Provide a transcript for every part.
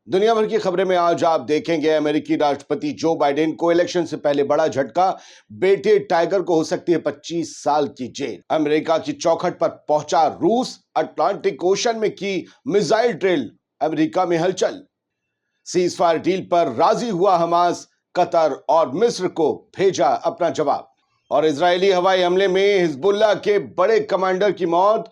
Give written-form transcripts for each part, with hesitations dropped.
दुनिया भर की खबरें में आज आप देखेंगे अमेरिकी राष्ट्रपति जो बाइडेन को इलेक्शन से पहले बड़ा झटका। बेटे टाइगर को हो सकती है 25 साल की जेल। अमेरिका की चौखट पर पहुंचा रूस। अटलांटिक ओशन में की मिसाइल ड्रिल। अमेरिका में हलचल। सीजफायर डील पर राजी हुआ हमास। कतर और मिस्र को भेजा अपना जवाब। और इजरायली हवाई हमले में हिजबुल्लाह के बड़े कमांडर की मौत।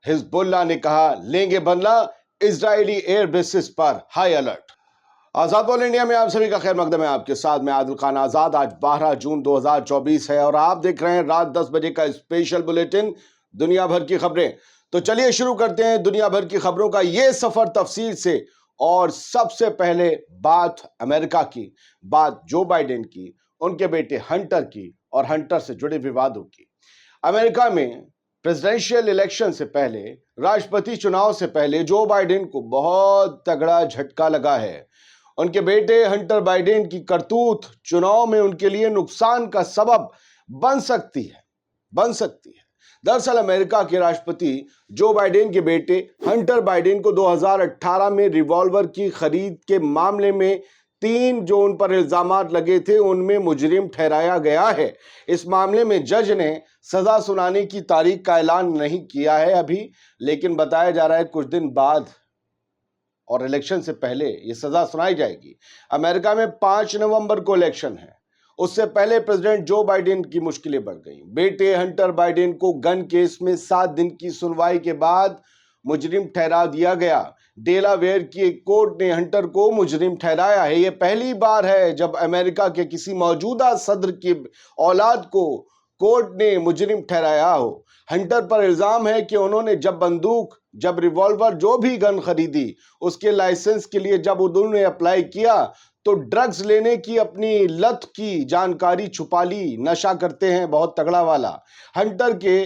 हिजबुल्लाह ने कहा लेंगे बदला। इजरायली एयर बेसिस पर हाई अलर्ट। आजाद बोल इंडिया में आप सभी का खैर मकदम है। आपके साथ मैं आदिल खान आजाद। आज 12 जून 2024 है और आप देख रहे हैं रात 10 बजे का स्पेशल बुलेटिन दुनिया भर की खबरें। तो चलिए शुरू करते हैं दुनिया भर की खबरों का ये सफर तफसील से। और सबसे पहले बात अमेरिका की, बात जो बाइडेन की, उनके बेटे हंटर की और हंटर से जुड़े विवादों की। अमेरिका में प्रेसिडेंशियल इलेक्शन से पहले, राष्ट्रपति चुनाव से पहले जो बाइडेन को बहुत तगड़ा झटका लगा है। उनके बेटे हंटर बाइडेन की करतूत चुनाव में उनके लिए नुकसान का सबब बन सकती है। दरअसल अमेरिका के राष्ट्रपति जो बाइडेन के बेटे हंटर बाइडेन को 2018 में रिवॉल्वर की खरीद के मामले में 3 जो उन पर इल्जामात लगे थे उनमें मुजरिम ठहराया गया है। इस मामले में जज ने सजा सुनाने की तारीख का ऐलान नहीं किया है अभी, लेकिन बताया जा रहा है कुछ दिन बाद और इलेक्शन से पहले ये सजा सुनाई जाएगी। अमेरिका में 5 नवंबर को इलेक्शन है। उससे पहले प्रेसिडेंट जो बाइडेन की मुश्किलें बढ़ गई। बेटे हंटर बाइडेन को गन केस में 7 दिन की सुनवाई के बाद मुजरिम ठहरा दिया गया। डेलावेयर की एक कोर्ट ने हंटर को मुजरिम ठहराया है। यह पहली बार है जब अमेरिका के किसी मौजूदा सदर की औलाद को कोर्ट ने मुजरिम ठहराया हो। हंटर पर इल्जाम है कि उन्होंने जब बंदूक, जब रिवॉल्वर, जो भी गन खरीदी उसके लाइसेंस के लिए जब उन्होंने अप्लाई किया तो ड्रग्स लेने की अपनी लत की जानकारी छुपा ली। नशा करते हैं बहुत तगड़ा वाला। हंटर के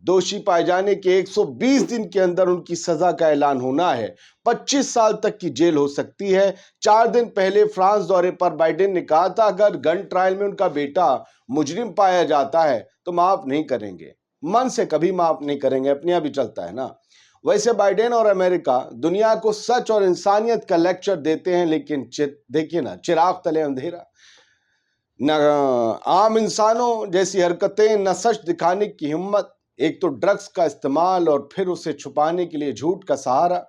दोषी पाए जाने के 120 दिन के अंदर उनकी सजा का ऐलान होना है। 25 साल तक की जेल हो सकती है। 4 दिन पहले फ्रांस दौरे पर बाइडेन ने कहा था अगर गन ट्रायल में उनका बेटा मुजरिम पाया जाता है तो माफ नहीं करेंगे। मन से कभी माफ नहीं करेंगे, अपने आप ही चलता है ना। वैसे बाइडेन और अमेरिका दुनिया को सच और इंसानियत का लेक्चर देते हैं, लेकिन देखिए ना, चिराग तले अंधेरा। न आम इंसानों जैसी हरकतें, न सच दिखाने की हिम्मत। एक तो ड्रग्स का इस्तेमाल और फिर उसे छुपाने के लिए झूठ का सहारा।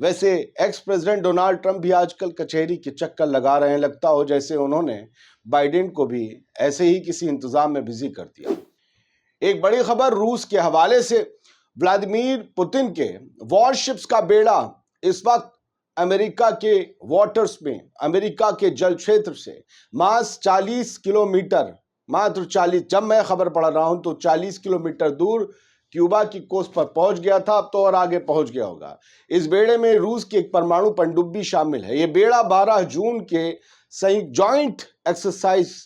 वैसे एक्स प्रेसिडेंट डोनाल्ड ट्रंप भी आजकल कचहरी के चक्कर लगा रहे हैं। लगता हो जैसे उन्होंने बाइडेन को भी ऐसे ही किसी इंतजाम में बिजी कर दिया। एक बड़ी खबर रूस के हवाले से। व्लादिमीर पुतिन के वॉरशिप्स का बेड़ा इस वक्त अमेरिका के वाटर्स में, अमेरिका के जल क्षेत्र से मात्र 40 किलोमीटर, मात्र 40, जब मैं खबर पढ़ रहा हूं तो 40 किलोमीटर दूर क्यूबा की कोस्ट पर पहुंच गया था। अब तो और आगे पहुंच गया होगा। इस बेड़े में रूस की एक परमाणु पनडुब्बी शामिल है। यह बेड़ा 12 जून के संयुक्त जॉइंट एक्सरसाइज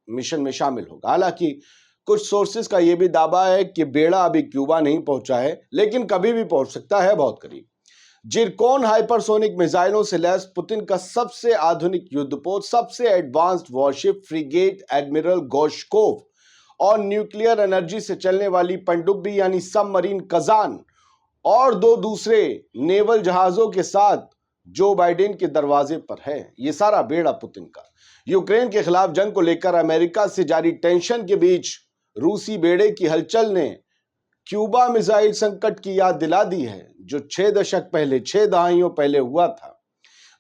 मिशन में शामिल होगा। हालांकि कुछ सोर्सेस का यह भी दावा है कि बेड़ा अभी क्यूबा नहीं पहुंचा है, लेकिन कभी भी पहुंच सकता है बहुत करीब। जिरकोन हाइपरसोनिक मिसाइलों से लैस पुतिन का सबसे आधुनिक युद्धपोत, सबसे advanced worship frigate admiral Gorshkov और न्यूक्लियर एनर्जी से चलने वाली पनडुब्बी यानी सबमरीन कजान और 2 दूसरे नेवल जहाजों के साथ जो बाइडेन के दरवाजे पर है। यह सारा बेड़ा पुतिन का। यूक्रेन के खिलाफ जंग को लेकर अमेरिका से जारी टेंशन के बीच रूसी बेड़े की हलचल ने क्यूबा मिसाइल संकट की याद दिला दी है, जो 6 दशक पहले, 6 दहाइयों पहले हुआ था।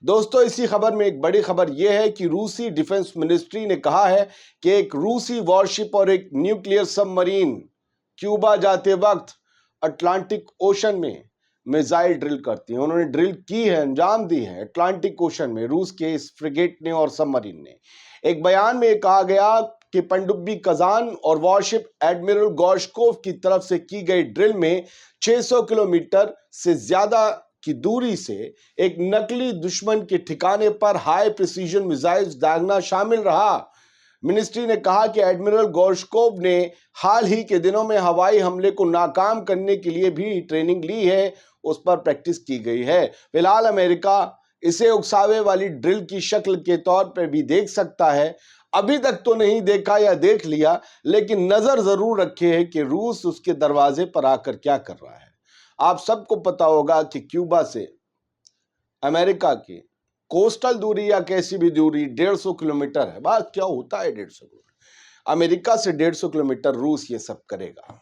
दोस्तों, इसी खबर में एक बड़ी खबर यह है कि रूसी डिफेंस मिनिस्ट्री ने कहा है कि एक रूसी वॉरशिप और एक न्यूक्लियर सबमरीन क्यूबा जाते वक्त अटलांटिक ओशन में मिसाइल ड्रिल करती है। उन्होंने ड्रिल की है, अंजाम दी है अटलांटिक ओशन में, रूस के इस फ्रिगेट ने और सबमरीन ने। एक बयान में कहा गया कि पनडुब्बी कजान और वॉरशिप एडमिरल गोर्शकोव की तरफ से की गई ड्रिल में 600 किलोमीटर से ज्यादा की दूरी से एक नकली दुश्मन के ठिकाने पर हाई प्रिसीजन मिसाइल्स दागना शामिल रहा। मिनिस्ट्री ने कहा कि एडमिरल गोर्शकोव ने हाल ही के दिनों में हवाई हमले को नाकाम करने के लिए भी ट्रेनिंग ली है, उस पर प्रैक्टिस की गई है। फिलहाल अमेरिका इसे उकसावे वाली ड्रिल की शक्ल के तौर पर भी देख सकता है। अभी तक तो नहीं देखा या देख लिया, लेकिन नजर जरूर रखे है कि रूस उसके दरवाजे पर आकर क्या कर रहा है। आप सबको पता होगा कि क्यूबा से अमेरिका के कोस्टल दूरी या कैसी भी दूरी 150 किलोमीटर है। बात क्या होता है 150 किलोमीटर? अमेरिका से 150 किलोमीटर रूस ये सब करेगा।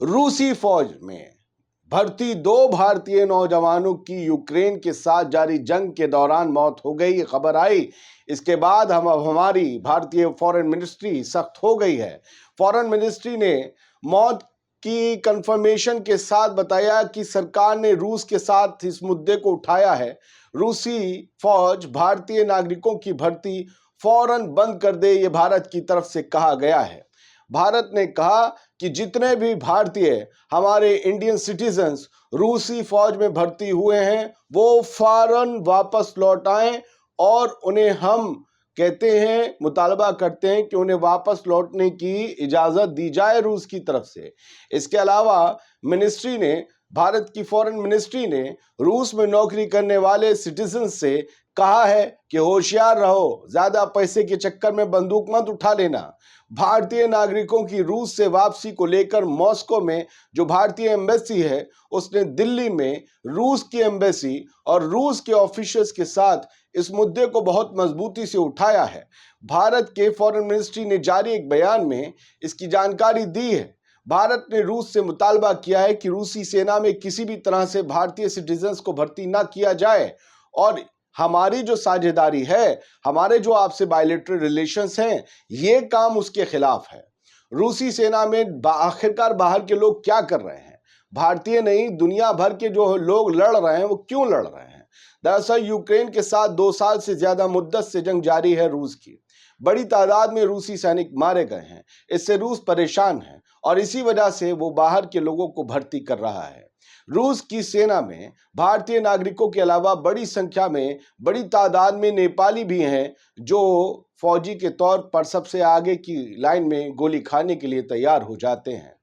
रूसी फौज में भर्ती 2 भारतीय नौजवानों की यूक्रेन के साथ जारी जंग के दौरान मौत हो गई, खबर आई। इसके बाद हमारी भारतीय फॉरेन मिनिस्ट्री सख्त हो गई है। फॉरेन मिनिस्ट्री ने मौत की कंफर्मेशन के साथ बताया कि सरकार ने रूस के साथ इस मुद्दे को उठाया है। रूसी फौज भारतीय नागरिकों की भर्ती फौरन बंद कर दे, ये भारत की तरफ से कहा गया है। भारत ने कहा कि जितने भी भारतीय हमारे इंडियन सिटीजन्स रूसी फौज में भर्ती हुए हैं वो फौरन वापस लौट आएं और उन्हें हम कहते हैं, मुतालबा करते हैं कि उन्हें वापस लौटने की इजाजत दी जाए रूस की तरफ से। इसके अलावा मिनिस्ट्री ने, भारत की फॉरेन मिनिस्ट्री ने रूस में नौकरी करने वाले सिटीजन से कहा है कि होशियार रहो, ज्यादा पैसे के चक्कर में बंदूक मत उठा लेना। भारतीय नागरिकों की रूस से वापसी को लेकर मॉस्को में जो भारतीय एम्बेसी है उसने दिल्ली में रूस की एम्बेसी और रूस के ऑफिशियल्स के साथ इस मुद्दे को बहुत मजबूती से उठाया है। भारत के फॉरेन मिनिस्ट्री ने जारी एक बयान में इसकी जानकारी दी है। भारत ने रूस से मुतालबा किया है कि रूसी सेना में किसी भी तरह से भारतीय सिटीजन्स को भर्ती ना किया जाए और हमारी जो साझेदारी है, हमारे जो आपसे बायलैटरल रिलेशंस हैं, ये काम उसके खिलाफ है। रूसी सेना में आखिरकार बाहर के लोग क्या कर रहे हैं? भारतीय नहीं, दुनिया भर के जो लोग लड़ रहे हैं वो क्यों लड़ रहे हैं? दरअसल यूक्रेन के साथ 2 साल से ज्यादा मुद्दत से जंग जारी है रूस की। बड़ी तादाद में रूसी सैनिक मारे गए हैं। इससे रूस परेशान है और इसी वजह से वो बाहर के लोगों को भर्ती कर रहा है। रूस की सेना में भारतीय नागरिकों के अलावा बड़ी संख्या में, बड़ी तादाद में नेपाली भी हैं जो फौजी के तौर पर सबसे आगे की लाइन में गोली खाने के लिए तैयार हो जाते हैं।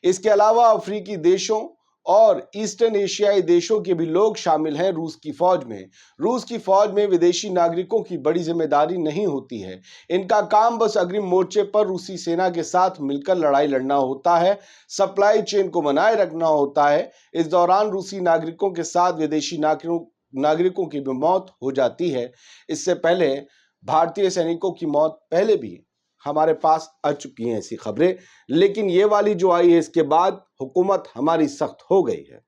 इसके अलावा अफ्रीकी देशों और ईस्टर्न एशियाई देशों के भी लोग शामिल हैं रूस की फौज में। रूस की फौज में विदेशी नागरिकों की बड़ी जिम्मेदारी नहीं होती है। इनका काम बस अग्रिम मोर्चे पर रूसी सेना के साथ मिलकर लड़ाई लड़ना होता है, सप्लाई चेन को बनाए रखना होता है। इस दौरान रूसी नागरिकों के साथ विदेशी नागरिकों की भी मौत हो जाती है। इससे पहले भारतीय सैनिकों की मौत पहले भी हमारे पास आ चुकी हैं ऐसी खबरें, लेकिन ये वाली जो आई है इसके बाद हुकूमत हमारी सख्त हो गई है।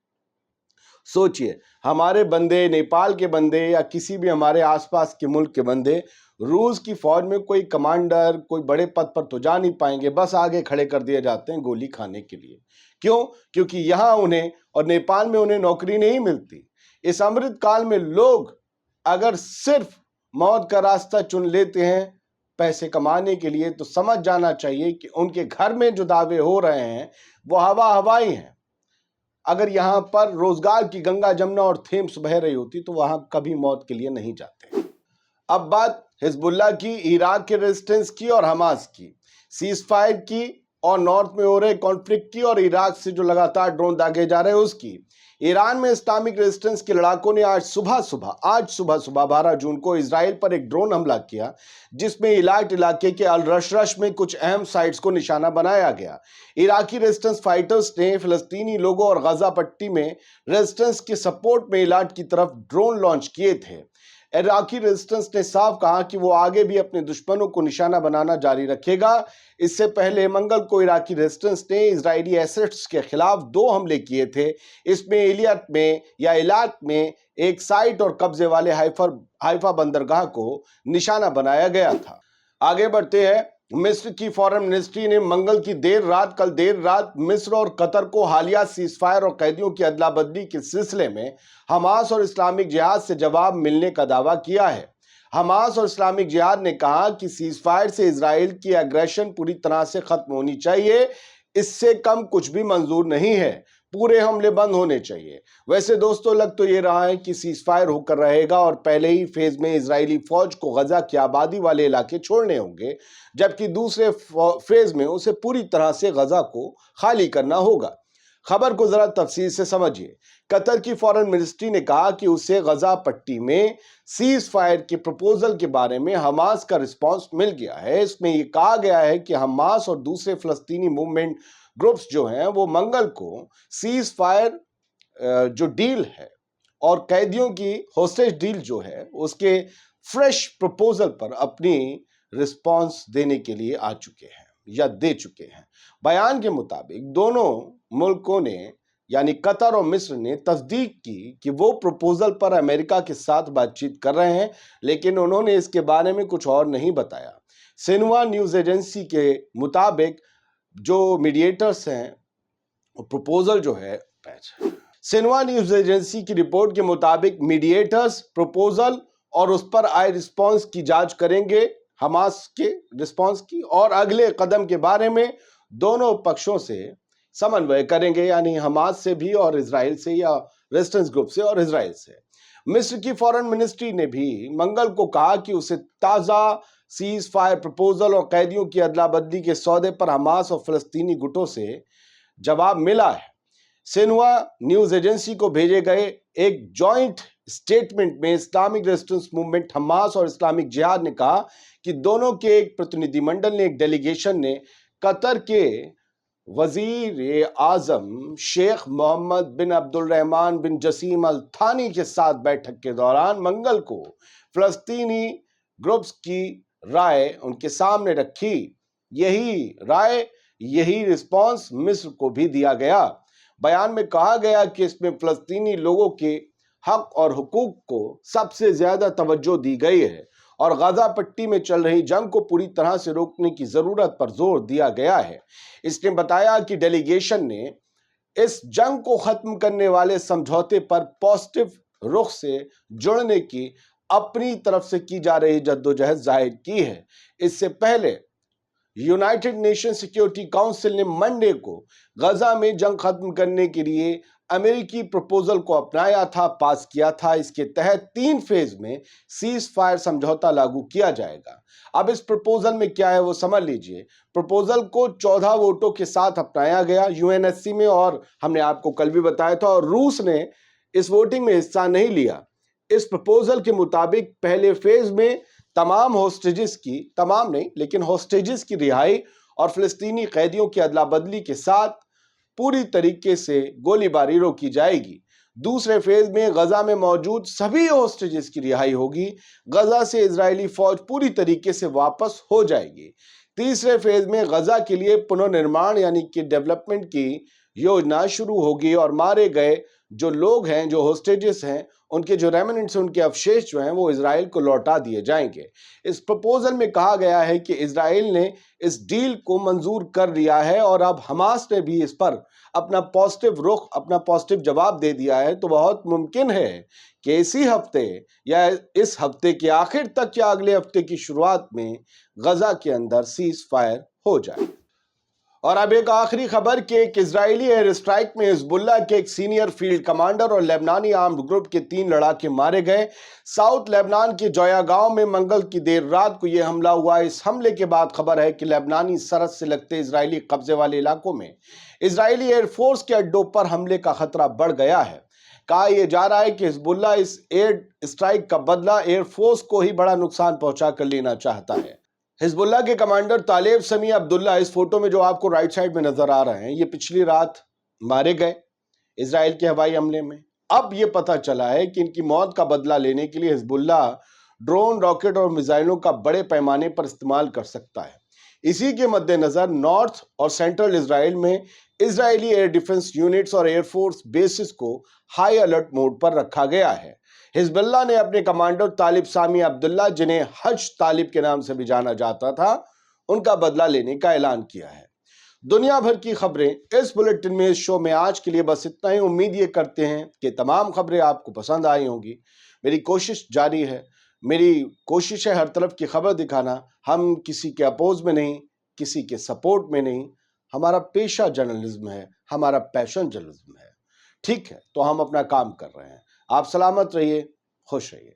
सोचिए, हमारे बंदे, नेपाल के बंदे या किसी भी हमारे आसपास के मुल्क के बंदे रूस की फौज में कोई कमांडर, कोई बड़े पद पर तो जा नहीं पाएंगे, बस आगे खड़े कर दिए जाते हैं गोली खाने के लिए। क्यों? क्योंकि यहां उन्हें और नेपाल में उन्हें नौकरी नहीं मिलती। इस अमृत काल में लोग अगर सिर्फ मौत का रास्ता चुन लेते हैं पैसे कमाने के लिए, तो समझ जाना चाहिए कि उनके घर में जो दावे हो रहे हैं वो हवाई हैं। अगर यहां पर रोजगार की गंगा, जमुना और थेम्स बह रही होती तो वहां कभी मौत के लिए नहीं जाते। अब बात हिजबुल्लाह की, इराक के रेजिस्टेंस की और हमास की, सीज फायर की और नॉर्थ में हो रहे कॉन्फ्लिक्ट की और इराक से जो लगातार ड्रोन दागे जा रहे हैं उसकी। ईरान में इस्लामिक रेजिस्टेंस के लड़ाकों ने आज सुबह सुबह 12 जून को इजराइल पर एक ड्रोन हमला किया, जिसमें इलाट इलाके के अल रश में कुछ अहम साइट्स को निशाना बनाया गया। इराकी रेजिस्टेंस फाइटर्स ने फिलिस्तीनी लोगों और गजा पट्टी में रेजिस्टेंस के सपोर्ट में इलाट की तरफ ड्रोन लॉन्च किए थे। इराकी रेजिस्टेंस ने साफ कहा कि वो आगे भी अपने दुश्मनों को निशाना बनाना जारी रखेगा। इससे पहले मंगल को इराकी रेजिस्टेंस ने इजरायली एसेट्स के खिलाफ 2 हमले किए थे। इसमें इलाट में एक साइट और कब्जे वाले हाइफा बंदरगाह को निशाना बनाया गया था। आगे बढ़ते हैं। मिस्र की फॉरेन मिनिस्ट्री ने मंगल की कल देर रात मिस्र और कतर को हालिया सीजफायर और कैदियों की अदला बदली के सिलसिले में हमास और इस्लामिक जिहाद से जवाब मिलने का दावा किया है। हमास और इस्लामिक जिहाद ने कहा कि सीजफायर से इजराइल की एग्रेशन पूरी तरह से खत्म होनी चाहिए, इससे कम कुछ भी मंजूर नहीं है, पूरे हमले बंद होने चाहिए। वैसे दोस्तों, लग तो ये रहा है कि सीजफायर होकर रहेगा और पहले ही फेज में इजरायली फौज को गजा की आबादी वाले इलाके छोड़ने होंगे, जबकि दूसरे फेज में उसे पूरी तरह से गजा को खाली करना होगा। खबर को जरा तफसील से समझिए। कतर की फॉरेन मिनिस्ट्री ने कहा कि उसे गजा पट्टी में सीज फायर के प्रपोजल के बारे में हमास का रिस्पांस मिल गया है। इसमें यह कहा गया है कि हमास और दूसरे फलस्तीनी मूवमेंट ग्रुप्स जो हैं वो मंगल को सीज फायर जो डील है और कैदियों की होस्टेज डील जो है उसके फ्रेश प्रपोजल पर अपनी रिस्पांस देने के लिए आ चुके हैं या दे चुके हैं। बयान के मुताबिक दोनों मुल्कों ने यानी कतर और मिस्र ने तस्दीक की कि वो प्रपोजल पर अमेरिका के साथ बातचीत कर रहे हैं, लेकिन उन्होंने इसके बारे में कुछ और नहीं बताया। सिन्हुआ न्यूज एजेंसी के मुताबिक जो मीडिएटर्स हैं, प्रपोजल जो है, सिन्हुआ न्यूज एजेंसी की रिपोर्ट के मुताबिक मीडिएटर्स प्रपोजल और उस पर आए रिस्पांस की जांच करेंगे, हमास के रिस्पांस की, और अगले कदम के बारे में दोनों पक्षों से समन्वय करेंगे, यानी हमास से भी और इजराइल से, या रेजिस्टेंस ग्रुप से और इजराइल से। मिस्र की फॉरेन मिनिस्ट्री ने भी मंगल को कहा कि उसे ताजा सीज फायर प्रपोजल और कैदियों की अदला बदली के सौदे पर हमास और फलस्तीनी गुटों से जवाब मिला है। सिन्हुआ न्यूज एजेंसी को भेजे गए एक जॉइंट स्टेटमेंट में इस्लामिक रेजिस्टेंस मूवमेंट हमास और इस्लामिक जिहाद ने कहा कि दोनों के एक प्रतिनिधिमंडल ने, एक डेलीगेशन ने कतर के वजीर आजम शेख मोहम्मद बिन अब्दुल रहमान बिन जसीम अल थानी के साथ बैठक के दौरान मंगल को फलस्तीनी ग्रुप्स की राय उनके सामने रखी। यही राय, यही रिस्पांस मिस्र को भी दिया गया। बयान में कहा गया कि इसमें फलस्तीनी लोगों के हक और हुकूक को सबसे ज्यादा तवज्जो दी गई है और गाजा पट्टी में चल रही जंग को पूरी तरह से रोकने की जरूरत पर जोर दिया गया है। इसने बताया कि डेलीगेशन ने इस जंग को खत्म करने वाले समझौते पर पॉजिटिव रुख से जुड़ने की अपनी तरफ से की जा रही जद्दोजहद जाहिर की है। इससे पहले यूनाइटेड नेशन सिक्योरिटी काउंसिल ने मंडे को गजा में जंग खत्म करने के लिए अमेरिकी प्रपोजल को अपनाया था, पास किया था। इसके तहत 3 फेज में सीज फायर समझौता लागू किया जाएगा। अब इस प्रपोजल में क्या है वो समझ लीजिए। प्रपोजल को 14 वोटों के साथ अपनाया गया यूएनएससी में, और हमने आपको कल भी बताया था, और रूस ने इस वोटिंग में हिस्सा नहीं लिया। इस प्रपोजल के मुताबिक पहले फेज में तमाम होस्टेजेस की, तमाम नहीं लेकिन होस्टेजेस की रिहाई और फिलिस्तीनी कैदियों की अदला बदली के साथ पूरी तरीके से गोलीबारी रोकी जाएगी। दूसरे फेज में गजा में मौजूद सभी होस्टेजेस की रिहाई होगी। गजा से इजरायली फौज पूरी तरीके से वापस हो जाएगी। तीसरे फेज में गजा के लिए पुनर्निर्माण यानी कि डेवलपमेंट की योजना शुरू होगी और मारे गए जो लोग हैं, जो होस्टेजेस हैं, उनके जो रेमिनेंट्स, उनके अवशेष जो हैं वो इजराइल को लौटा दिए जाएंगे। इस प्रपोजल में कहा गया है कि इजराइल ने इस डील को मंजूर कर लिया है और अब हमास ने भी इस पर अपना पॉजिटिव रुख, अपना पॉजिटिव जवाब दे दिया है। तो बहुत मुमकिन है कि इसी हफ्ते या इस हफ्ते के आखिर तक या अगले हफ्ते की शुरुआत में गजा के अंदर सीज फायर हो जाए। और अब एक आखिरी खबर कि एक इजरायली एयर स्ट्राइक में हिजबुल्ला के एक सीनियर फील्ड कमांडर और लेबनानी आर्म्ड ग्रुप के 3 लड़ाके मारे गए। साउथ लेबनान के जोया गांव में मंगल की देर रात को यह हमला हुआ। इस हमले के बाद खबर है कि लेबनानी सरहद से लगते इजरायली कब्जे वाले इलाकों में इजरायली एयरफोर्स के अड्डों पर हमले का खतरा बढ़ गया है। कहा यह जा रहा है कि हिजबुल्ला इस एयर स्ट्राइक का बदला एयरफोर्स को ही बड़ा नुकसान पहुंचा कर लेना चाहता है। हिजबुल्ला के कमांडर तालेब समी अब्दुल्ला, इस फोटो में जो आपको राइट साइड में नजर आ रहे हैं, ये पिछली रात मारे गए इजराइल के हवाई हमले में। अब ये पता चला है कि इनकी मौत का बदला लेने के लिए हिजबुल्ला ड्रोन, रॉकेट और मिसाइलों का बड़े पैमाने पर इस्तेमाल कर सकता है। इसी के मद्देनजर नॉर्थ और सेंट्रल इजराइल में इजरायली एयर डिफेंस यूनिट्स और एयरफोर्स बेसिस को हाई अलर्ट मोड पर रखा गया है। हिजबुल्ला ने अपने कमांडर तालिब सामी अब्दुल्ला, जिन्हें हज तालिब के नाम से भी जाना जाता था, उनका बदला लेने का ऐलान किया है। दुनिया भर की खबरें इस बुलेटिन में, इस शो में आज के लिए बस इतना ही। उम्मीद ये करते हैं कि तमाम खबरें आपको पसंद आई होंगी। मेरी कोशिश जारी है, मेरी कोशिश है हर तरफ की खबर दिखाना। हम किसी के अपोज में नहीं, किसी के सपोर्ट में नहीं। हमारा पेशा जर्नलिज्म है, हमारा पैशन जर्नलिज्म है। ठीक है, तो हम अपना काम कर रहे हैं। आप सलामत रहिए, खुश रहिए।